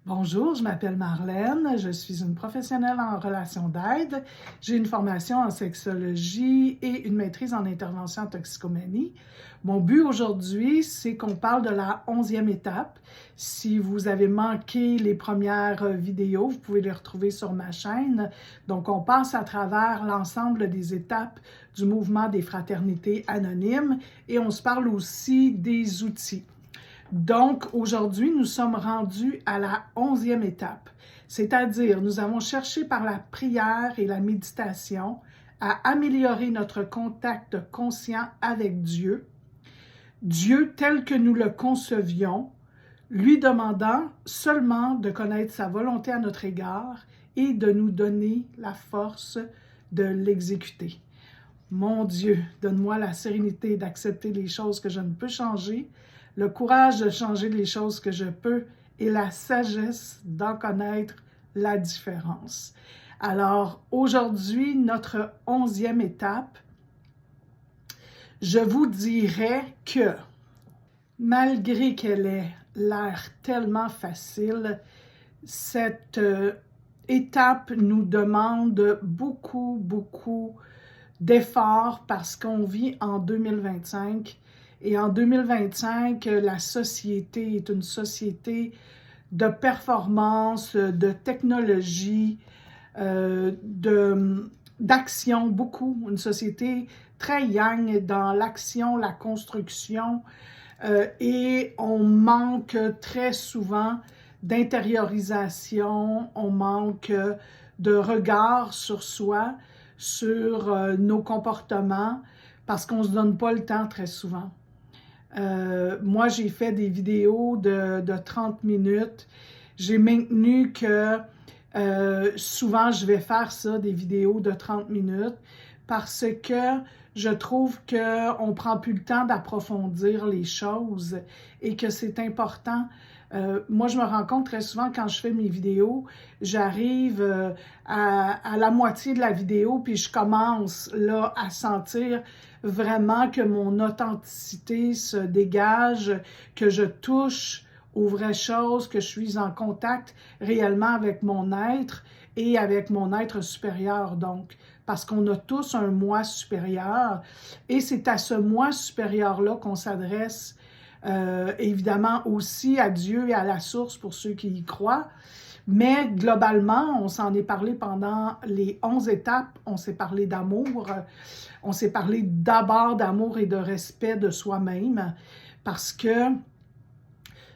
Bonjour, je m'appelle Marlène, je suis une professionnelle en relations d'aide. J'ai une formation en sexologie et une maîtrise en intervention en toxicomanie. Mon but aujourd'hui, c'est qu'on parle de la 11e étape. Si vous avez manqué les premières vidéos, vous pouvez les retrouver sur ma chaîne. Donc, on passe à travers l'ensemble des étapes du mouvement des fraternités anonymes et on se parle aussi des outils. Donc, aujourd'hui, nous sommes rendus à la 11e étape, c'est-à-dire nous avons cherché par la prière et la méditation à améliorer notre contact conscient avec Dieu, Dieu tel que nous le concevions, lui demandant seulement de connaître sa volonté à notre égard et de nous donner la force de l'exécuter. Mon Dieu, donne-moi la sérénité d'accepter les choses que je ne peux changer, le courage de changer les choses que je peux et la sagesse d'en connaître la différence. Alors, aujourd'hui, notre 11e étape, je vous dirais que, malgré qu'elle ait l'air tellement facile, cette étape nous demande beaucoup d'efforts parce qu'on vit en 2025 et en 2025, la société est une société de performance, de technologie, d'action, beaucoup, une société très yang dans l'action, la construction, et on manque très souvent d'intériorisation, on manque de regard sur soi, sur nos comportements, parce qu'on ne se donne pas le temps très souvent. Moi, j'ai fait des vidéos de 30 minutes. J'ai maintenu que souvent, je vais faire ça, des vidéos de 30 minutes, parce que je trouve qu'on ne prend plus le temps d'approfondir les choses et que c'est important. Moi, je me rends compte très souvent quand je fais mes vidéos, j'arrive à la moitié de la vidéo, puis je commence là à sentir vraiment que mon authenticité se dégage, que je touche aux vraies choses, que je suis en contact réellement avec mon être et avec mon être supérieur, donc, parce qu'on a tous un moi supérieur, et c'est à ce moi supérieur-là qu'on s'adresse, évidemment aussi à Dieu et à la source pour ceux qui y croient, mais globalement, on s'en est parlé pendant les 11 étapes, on s'est parlé d'amour, on s'est parlé d'abord d'amour et de respect de soi-même, parce que,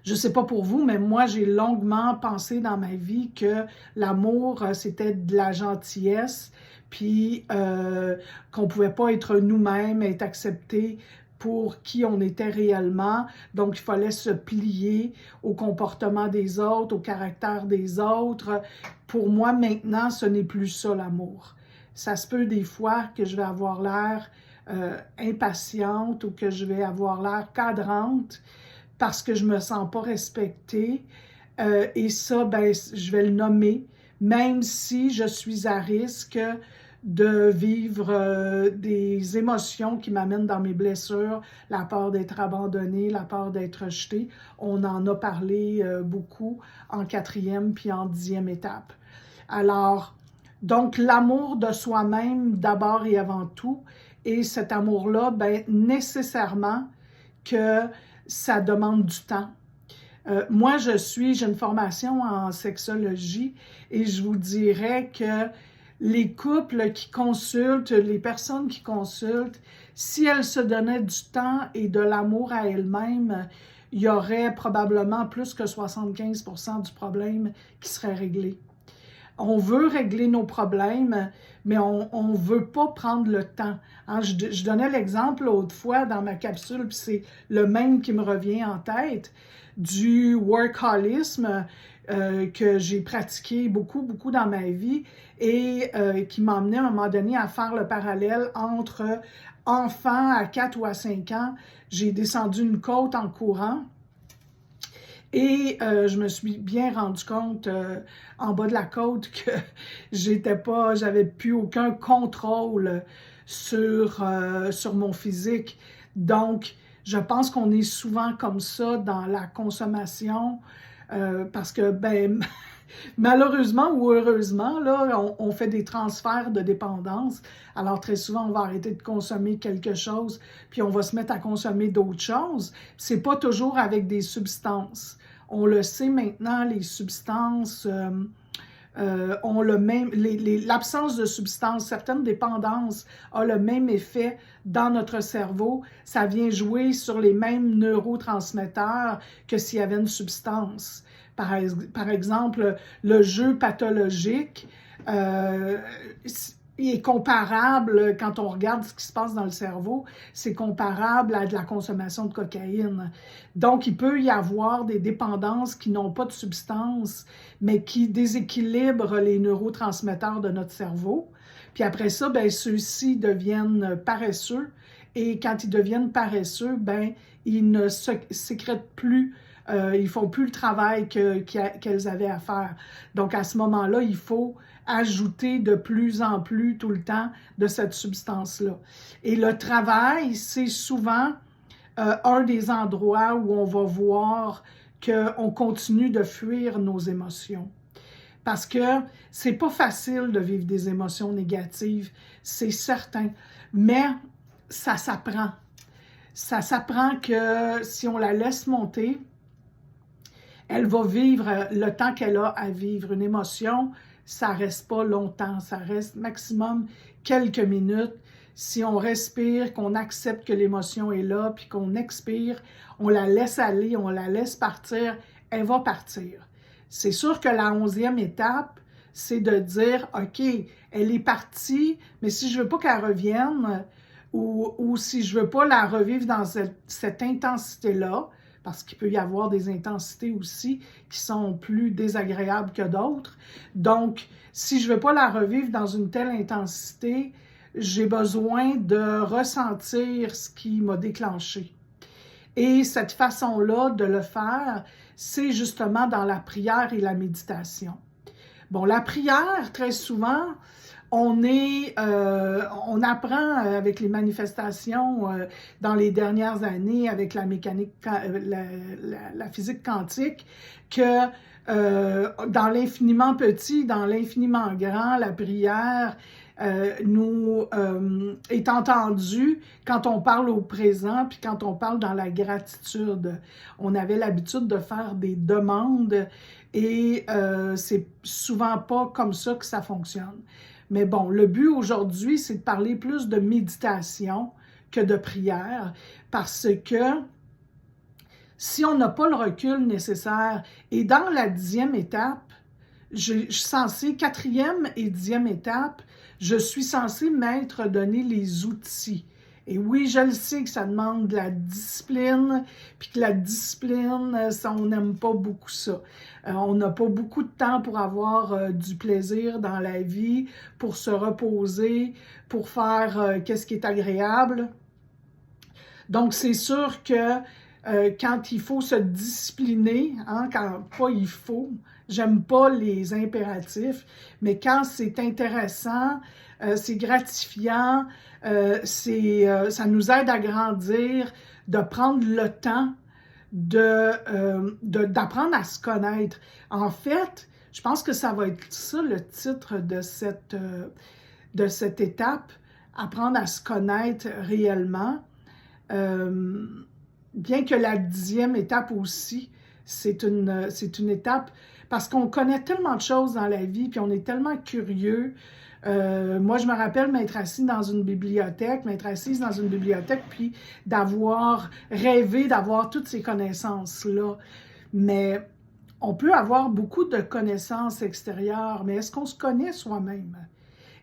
je ne sais pas pour vous, mais moi, j'ai longuement pensé dans ma vie que l'amour, c'était de la gentillesse, puis qu'on ne pouvait pas être nous-mêmes, être accepté pour qui on était réellement. Donc, il fallait se plier au comportement des autres, au caractère des autres. Pour moi, maintenant, ce n'est plus ça, l'amour. Ça se peut des fois que je vais avoir l'air impatiente ou que je vais avoir l'air cadrante parce que je ne me sens pas respectée. Et ça, ben, je vais le nommer, même si je suis à risque de vivre des émotions qui m'amènent dans mes blessures, la peur d'être abandonnée, la peur d'être rejetée. On en a parlé beaucoup en 4e puis en 10e étape. Alors, donc l'amour de soi-même d'abord et avant tout, et cet amour-là, ben, nécessairement que ça demande du temps. Moi, j'ai une formation en sexologie et je vous dirais que les couples qui consultent, les personnes qui consultent, si elles se donnaient du temps et de l'amour à elles-mêmes, il y aurait probablement plus que 75% du problème qui serait réglé. On veut régler nos problèmes, mais on ne veut pas prendre le temps. Hein, je donnais l'exemple l'autre fois dans ma capsule, puis c'est le même qui me revient en tête, du workaholisme que j'ai pratiqué beaucoup dans ma vie et qui m'a amené à un moment donné à faire le parallèle entre enfant à 4 ou à 5 ans. J'ai descendu une côte en courant. Et je me suis bien rendu compte en bas de la côte que j'avais plus aucun contrôle sur mon physique. Donc, je pense qu'on est souvent comme ça dans la consommation, Parce que, ben, malheureusement ou heureusement, là, on fait des transferts de dépendance. Alors, très souvent, on va arrêter de consommer quelque chose, puis on va se mettre à consommer d'autres choses. C'est pas toujours avec des substances. On le sait maintenant, les substances ont le même... L'absence de substances, certaines dépendances a le même effet dans notre cerveau. Ça vient jouer sur les mêmes neurotransmetteurs que s'il y avait une substance. Par exemple, le jeu pathologique est comparable, quand on regarde ce qui se passe dans le cerveau, c'est comparable à de la consommation de cocaïne. Donc, il peut y avoir des dépendances qui n'ont pas de substance, mais qui déséquilibrent les neurotransmetteurs de notre cerveau. Puis après ça, ben, ceux-ci deviennent paresseux. Et quand ils deviennent paresseux, ben, ils ne sécrètent plus, ils font plus le travail qu'elles avaient à faire. Donc, à ce moment-là, il faut ajouter de plus en plus tout le temps de cette substance-là. Et le travail, c'est souvent un des endroits où on va voir qu'on continue de fuir nos émotions. Parce que c'est pas facile de vivre des émotions négatives, c'est certain, mais ça s'apprend. Ça s'apprend que si on la laisse monter, elle va vivre le temps qu'elle a à vivre. Une émotion, ça reste pas longtemps, ça reste maximum quelques minutes. Si on respire, qu'on accepte que l'émotion est là, puis qu'on expire, on la laisse aller, on la laisse partir, elle va partir. C'est sûr que la 11e étape, c'est de dire, OK, elle est partie, mais si je veux pas qu'elle revienne, ou si je veux pas la revivre dans cette intensité-là, parce qu'il peut y avoir des intensités aussi qui sont plus désagréables que d'autres. Donc, si je ne veux pas la revivre dans une telle intensité, j'ai besoin de ressentir ce qui m'a déclenché. Et cette façon-là de le faire, c'est justement dans la prière et la méditation. Bon, la prière, très souvent, on apprend avec les manifestations dans les dernières années avec la mécanique, la physique quantique, que dans l'infiniment petit, dans l'infiniment grand, la prière est entendue quand on parle au présent, puis quand on parle dans la gratitude. On avait l'habitude de faire des demandes et c'est souvent pas comme ça que ça fonctionne. Mais bon, le but aujourd'hui, c'est de parler plus de méditation que de prière, parce que si on n'a pas le recul nécessaire, et dans la 10e étape, je suis censée, 4e et 10e étape, je suis censée m'être donné les outils. Et oui, je le sais que ça demande de la discipline, puis que la discipline, ça, on n'aime pas beaucoup ça. On n'a pas beaucoup de temps pour avoir du plaisir dans la vie, pour se reposer, pour faire qu'est-ce qui est agréable. Donc, c'est sûr que quand il faut se discipliner, hein, quand pas il faut, j'aime pas les impératifs, mais quand c'est intéressant, c'est gratifiant, ça nous aide à grandir, de prendre le temps d'apprendre à se connaître. En fait, je pense que ça va être ça le titre de cette étape, apprendre à se connaître réellement. Bien que la 10e étape aussi, c'est une étape parce qu'on connaît tellement de choses dans la vie, puis on est tellement curieux. Moi, je me rappelle m'être assise dans une bibliothèque, puis d'avoir rêvé d'avoir toutes ces connaissances-là. Mais on peut avoir beaucoup de connaissances extérieures, mais est-ce qu'on se connaît soi-même?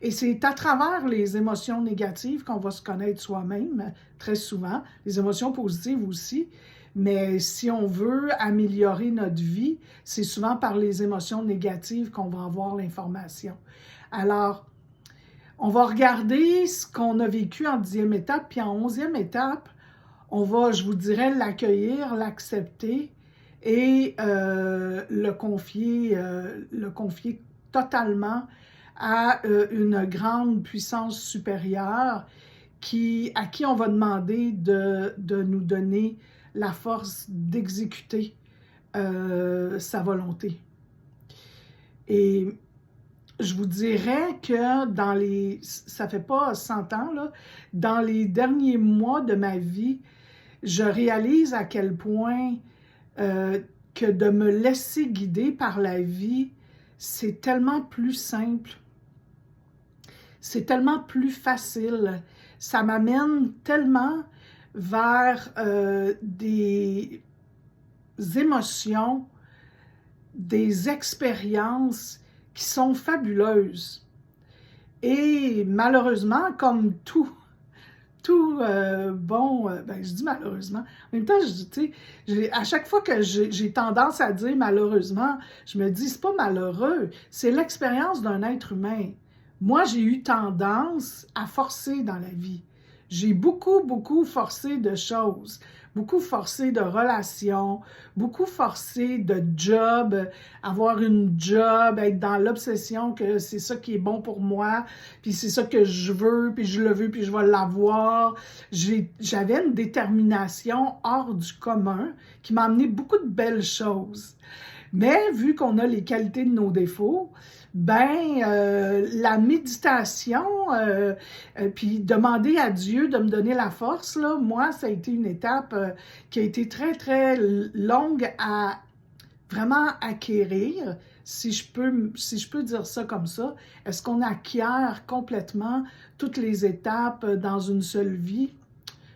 Et c'est à travers les émotions négatives qu'on va se connaître soi-même, très souvent, les émotions positives aussi. Mais si on veut améliorer notre vie, c'est souvent par les émotions négatives qu'on va avoir l'information. Alors, on va regarder ce qu'on a vécu en 10e étape, puis en 11e étape, on va, je vous dirais, l'accueillir, l'accepter et le confier totalement à une grande puissance supérieure à qui on va demander de nous donner la force d'exécuter sa volonté. Et je vous dirais que ça fait pas 100 ans, là, dans les derniers mois de ma vie, je réalise à quel point que de me laisser guider par la vie, c'est tellement plus simple, c'est tellement plus facile, ça m'amène tellement vers des émotions, des expériences qui sont fabuleuses. Et malheureusement, comme tout ben, je dis malheureusement. En même temps, tu sais, à chaque fois que j'ai tendance à dire malheureusement, je me dis, c'est pas malheureux, c'est l'expérience d'un être humain. Moi, j'ai eu tendance à forcer dans la vie. J'ai beaucoup forcé de choses, beaucoup forcé de relations, beaucoup forcé de job, avoir une job, être dans l'obsession que c'est ça qui est bon pour moi, puis c'est ça que je veux, puis je le veux, puis je vais l'avoir. J'avais une détermination hors du commun qui m'a amené beaucoup de belles choses. Mais vu qu'on a les qualités de nos défauts, ben la méditation, puis demander à Dieu de me donner la force, là, moi, ça a été une étape qui a été très longue à vraiment acquérir, si je peux dire ça comme ça. Est-ce qu'on acquiert complètement toutes les étapes dans une seule vie?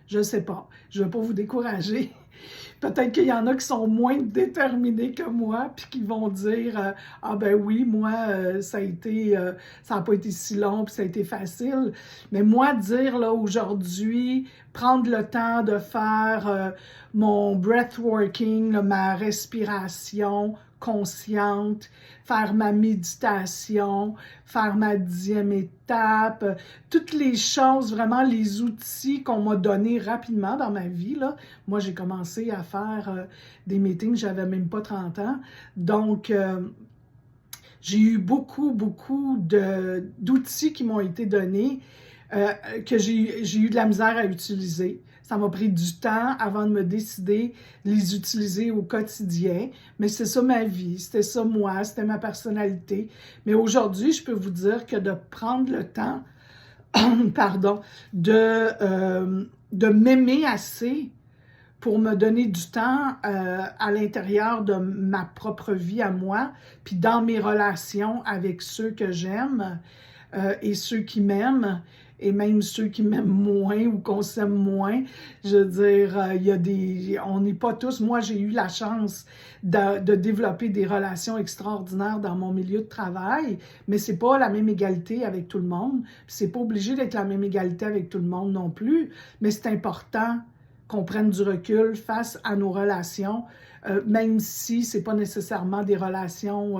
Je ne sais pas. Je ne vais pas vous décourager. Peut-être qu'il y en a qui sont moins déterminés que moi, puis qui vont dire ah ben oui, moi, ça n'a pas été si long, puis ça a été facile. Mais moi, dire là aujourd'hui, prendre le temps de faire mon breathworking, là, ma respiration consciente, faire ma méditation, faire ma 10e étape, toutes les choses, vraiment les outils qu'on m'a donnés rapidement dans ma vie, là. Moi, j'ai commencé à faire des meetings, j'avais même pas 30 ans. Donc, j'ai eu beaucoup d'outils qui m'ont été donnés que j'ai eu de la misère à utiliser. Ça m'a pris du temps avant de me décider de les utiliser au quotidien. Mais c'est ça ma vie, c'était ça moi, c'était ma personnalité. Mais aujourd'hui, je peux vous dire que de prendre le temps, pardon, de m'aimer assez pour me donner du temps à l'intérieur de ma propre vie à moi, puis dans mes relations avec ceux que j'aime et ceux qui m'aiment, et même ceux qui m'aiment moins ou qu'on s'aime moins. Je veux dire, on n'est pas tous... Moi, j'ai eu la chance de développer des relations extraordinaires dans mon milieu de travail, mais c'est pas la même égalité avec tout le monde. C'est pas obligé d'être la même égalité avec tout le monde non plus, mais c'est important qu'on prenne du recul face à nos relations, même si ce n'est pas nécessairement des relations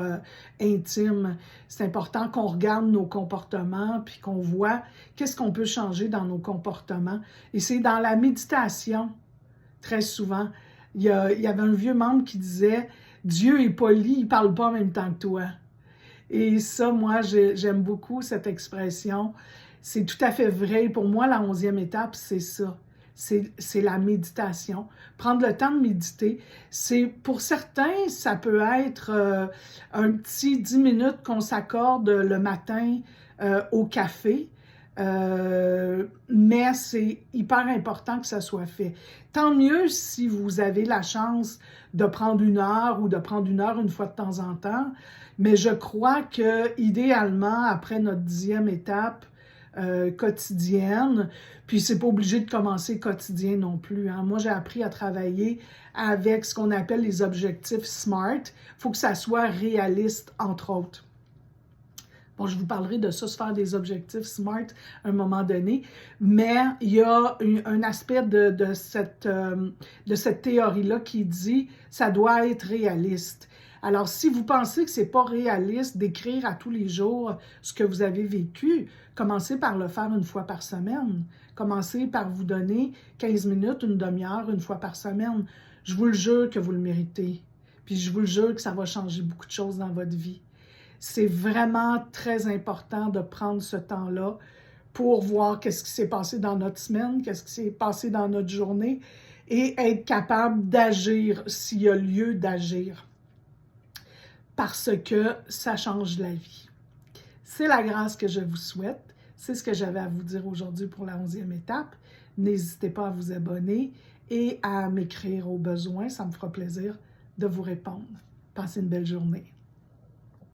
intimes. C'est important qu'on regarde nos comportements puis qu'on voit qu'est-ce qu'on peut changer dans nos comportements. Et c'est dans la méditation, très souvent. Il y avait un vieux membre qui disait « Dieu est poli, il ne parle pas en même temps que toi ». Et ça, moi, j'aime beaucoup cette expression. C'est tout à fait vrai. Pour moi, la 11e étape, c'est ça. C'est la méditation. Prendre le temps de méditer. Pour certains, ça peut être un petit 10 minutes qu'on s'accorde le matin au café, mais c'est hyper important que ça soit fait. Tant mieux si vous avez la chance de prendre 1 heure ou de prendre 1 heure une fois de temps en temps, mais je crois que idéalement, après notre 10e étape, quotidienne, puis c'est pas obligé de commencer quotidien non plus, hein. Moi, j'ai appris à travailler avec ce qu'on appelle les objectifs SMART. Il faut que ça soit réaliste, entre autres. Bon, je vous parlerai de ça, se faire des objectifs SMART à un moment donné, mais il y a un aspect de cette théorie-là qui dit que ça doit être réaliste. Alors, si vous pensez que ce n'est pas réaliste d'écrire à tous les jours ce que vous avez vécu, commencez par le faire 1 fois par semaine. Commencez par vous donner 15 minutes, 1 demi-heure, 1 fois par semaine. Je vous le jure que vous le méritez. Puis je vous le jure que ça va changer beaucoup de choses dans votre vie. C'est vraiment très important de prendre ce temps-là pour voir qu'est-ce qui s'est passé dans notre semaine, qu'est-ce qui s'est passé dans notre journée et être capable d'agir s'il y a lieu d'agir, parce que ça change la vie. C'est la grâce que je vous souhaite. C'est ce que j'avais à vous dire aujourd'hui pour la 11e étape. N'hésitez pas à vous abonner et à m'écrire au besoin. Ça me fera plaisir de vous répondre. Passez une belle journée.